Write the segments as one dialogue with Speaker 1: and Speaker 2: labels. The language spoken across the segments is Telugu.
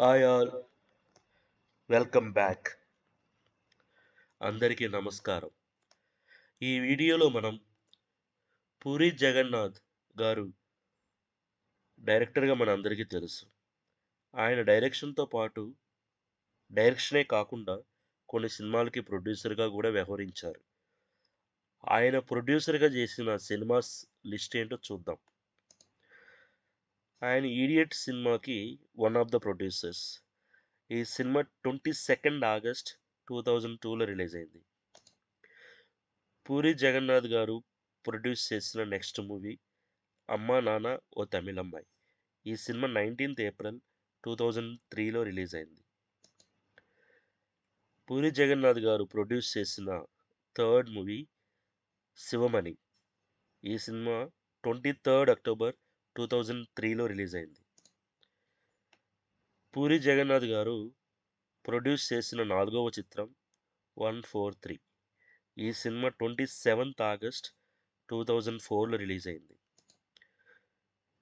Speaker 1: Hi all, welcome back. అందరికీ నమస్కారం. ఈ వీడియోలో మనం పూరి జగన్నాథ్ గారు డైరెక్టర్గా మన అందరికీ తెలుసు. ఆయన డైరెక్షన్తో పాటు డైరెక్షనే కాకుండా కొన్ని సినిమాలకి ప్రొడ్యూసర్గా కూడా వ్యవహరించారు. ఆయన ప్రొడ్యూసర్గా చేసిన సినిమాస్ లిస్ట్ ఏంటో చూద్దాం. ఆయన ఈడియట్ సినిమాకి వన్ ఆఫ్ ద ప్రొడ్యూసర్స్. ఈ సినిమా 22 ఆగస్ట్ 2002లో రిలీజ్ అయింది. పూరి జగన్నాథ్ గారు ప్రొడ్యూస్ చేసిన నెక్స్ట్ మూవీ అమ్మా నాన్న ఓ తమిళమ్మాయి. ఈ సినిమా 19th ఏప్రిల్ 2003లో రిలీజ్ అయింది. పూరి జగన్నాథ్ గారు ప్రొడ్యూస్ చేసిన థర్డ్ మూవీ శివమణి. ఈ సినిమా 23 అక్టోబర్ 2003లో రిలీజ్ అయింది. పూరి జగన్నాథ్ గారు ప్రొడ్యూస్ చేసిన 4వ చిత్రం 143. ఈ సినిమా 27th ఆగస్ట్ 2004లో రిలీజ్ అయింది.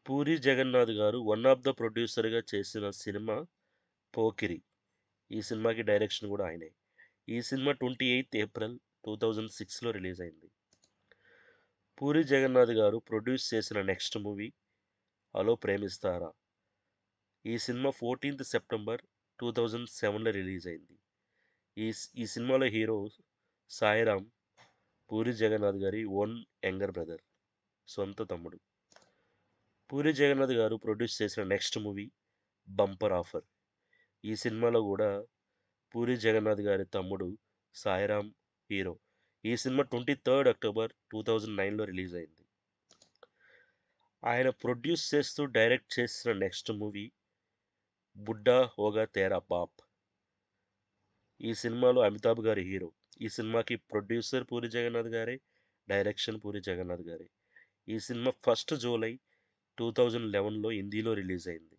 Speaker 1: పూరి జగన్నాథ్ గారు వన్ ఆఫ్ ద ప్రొడ్యూసర్గా చేసిన సినిమా పోకిరి. ఈ సినిమాకి డైరెక్షన్ కూడా ఆయనే. ఈ సినిమా 28th ఏప్రిల్ 2006లో రిలీజ్ అయింది. పూరి జగన్నాథ్ గారు ప్రొడ్యూస్ చేసిన నెక్స్ట్ మూవీ హలో ప్రేమిస్తారా. ఈ సినిమా 14th సెప్టెంబర్ 2007లో రిలీజ్ అయింది. ఈ సినిమాలో హీరో సాయిరామ్ పూరి జగన్నాథ్ గారి ఓన్ యంగర్ బ్రదర్, సొంత తమ్ముడు. పూరి జగన్నాథ్ గారు ప్రొడ్యూస్ చేసిన నెక్స్ట్ మూవీ బంపర్ ఆఫర్. ఈ సినిమాలో కూడా పూరి జగన్నాథ్ గారి తమ్ముడు సాయిరామ్ హీరో. ఈ సినిమా 23 అక్టోబర్ 2009లో రిలీజ్ అయింది. ఆయన ప్రొడ్యూస్ చేస్తూ డైరెక్ట్ చేసిన నెక్స్ట్ మూవీ బుడ్డా హోగా తేరా బాప్. ఈ సినిమాలో అమితాబ్ గారి హీరో. ఈ సినిమాకి ప్రొడ్యూసర్ పూరి జగన్నాథ్ గారే, డైరెక్షన్ పూరి జగన్నాథ్ గారే. ఈ సినిమా 1 జూలై 2011లో హిందీలో రిలీజ్ అయింది.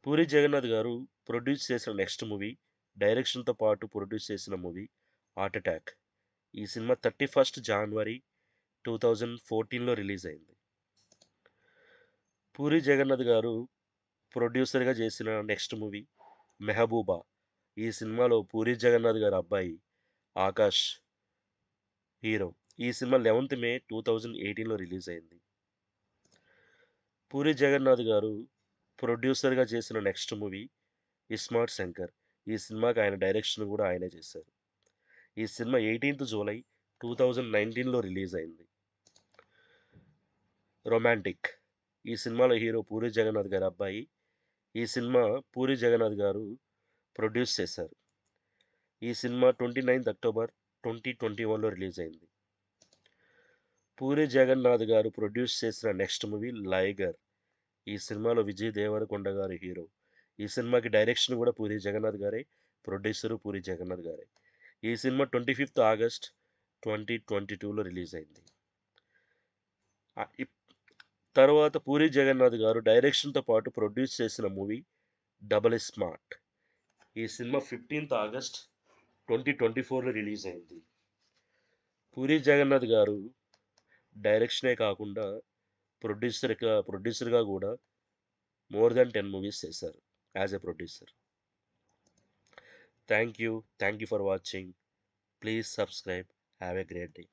Speaker 1: పూరి జగన్నాథ్ గారు ప్రొడ్యూస్ చేసిన నెక్స్ట్ మూవీ, డైరెక్షన్తో పాటు ప్రొడ్యూస్ చేసిన మూవీ హార్ట్ అటాక్. ఈ సినిమా 31 జనవరి 2014లో రిలీజ్ అయింది. పూరి జగన్నాథ్ గారు ప్రొడ్యూసర్గా చేసిన నెక్స్ట్ మూవీ మెహబూబా. ఈ సినిమాలో పూరి జగన్నాథ్ గారి అబ్బాయి ఆకాష్ హీరో. ఈ సినిమా 11th మే 2018లో రిలీజ్ అయింది. పూరి జగన్నాథ్ గారు ప్రొడ్యూసర్గా చేసిన నెక్స్ట్ మూవీ ఇస్మార్ట్ శంకర్. ఈ సినిమాకి ఆయన డైరెక్షన్ కూడా ఆయనే చేశారు. ఈ సినిమా 18th జూలై 2019లో రిలీజ్ అయింది. రొమాంటిక్. ఈ సినిమాలో హీరో పూరి జగన్నాథ్ గారి అబ్బాయి. ఈ సినిమా పూరి జగన్నాథ్ గారు ప్రొడ్యూస్ చేశారు. ఈ సినిమా 29th అక్టోబర్ 2021లో రిలీజ్ అయింది. పూరి జగన్నాథ్ గారు ప్రొడ్యూస్ చేసిన నెక్స్ట్ మూవీ లైగర్. ఈ సినిమాలో విజయ్ దేవరకొండ గారు హీరో. ఈ సినిమాకి డైరెక్షన్ కూడా పూరి జగన్నాథ్ గారే, ప్రొడ్యూసరు పూరి జగన్నాథ్ గారే. ఈ సినిమా 25th ఆగస్ట్ 2022లో రిలీజ్ అయింది. తర్వాత పూరి జగన్నాథ్ గారు డైరెక్షన్తో పాటు ప్రొడ్యూస్ చేసిన మూవీ డబల్ స్మార్ట్. ఈ సినిమా 15th ఆగస్ట్ 2024లో రిలీజ్ అయింది. పూరి జగన్నాథ్ గారు డైరెక్షనే కాకుండా ప్రొడ్యూసర్గా కూడా మోర్ దాన్ 10 మూవీస్ చేశారు as a producer. Thank you for watching. Please subscribe. Have a great day.